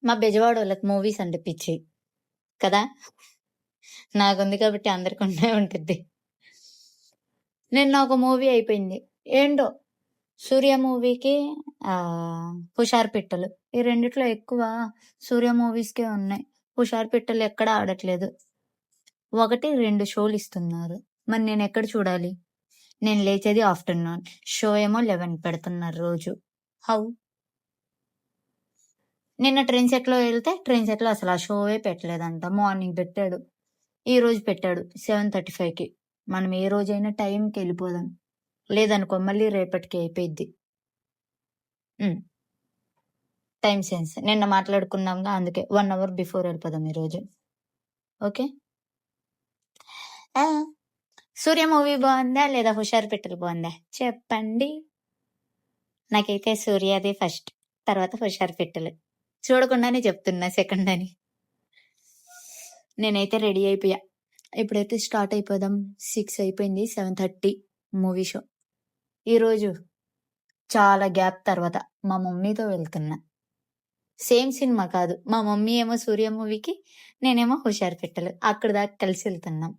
మా బెజవాడోళ్ళకి మూవీస్ అంటే పిచ్చి కదా! నాకుంది కాబట్టి అందరికున్నే ఉంటది. నిన్న ఒక మూవీ అయిపోయింది. ఏంటో 'సూర్య' మూవీకి 'హుషారు పిట్టలు' ఈ రెండిట్లో ఎక్కువ 'సూర్య' మూవీస్‌కే ఉన్నాయి. 'హుషారు పిట్టలు' ఎక్కడ ఆడట్లేదు. 1, 2 షోలిస్తున్నారు. మరి నేనెక్కడ చూడాలి? నేను లేచేది ఆఫ్టర్‌నూన్. షో ఏమో 11 పెడుతున్నారు రోజు. హౌ? నిన్న ట్రైన్ సెట్‌లో ఎళ్తే ట్రైన్ సెట్‌లో అసలు ఆ షోయే పెట్టలేదంట. మార్నింగ్ పెట్టాడు. ఈరోజు పెట్టాడు 7:35కి. మనం ఏ రోజైనా టైంకెళ్ళిపోదాం. లేదనుకో మళ్ళీ రేపటికి అయిపోయిద్ది. హ్మ్. Time sense. నిన్న మాట్లాడుకున్నాంగా అందుకే 1 అవర్ బిఫోర్ ఎళ్ళిపోదాం ఈరోజు. ఓకే. ఆ! 'సూర్య' మూవీ బావుందా? లేదా 'హుషారు పిట్టలు' బావుందా? చెప్పండి. నాకైతే 'సూర్య'దే ఫస్ట్. తర్వాత 'హుషారు పిట్టలు.' చూడకుండానే చెప్తున్నా సెకండ్ అని. నేనైతే రెడీ అయిపోయా. ఇప్పుడైతే స్టార్ట్ అయిపోదాం. 6 అయిపోయింది. 7:30 మూవీ షో. ఈరోజు చాలా గ్యాప్ తర్వాత మా మమ్మీతో వెళ్తున్నా. సేమ్ సినిమా కాదు. మా మమ్మీ ఏమో 'సూర్య' మూవీకి, నేనేమో 'హుషారు పిట్టలు' అక్కడి దాకా కలిసి ఎళ్తున్నాం.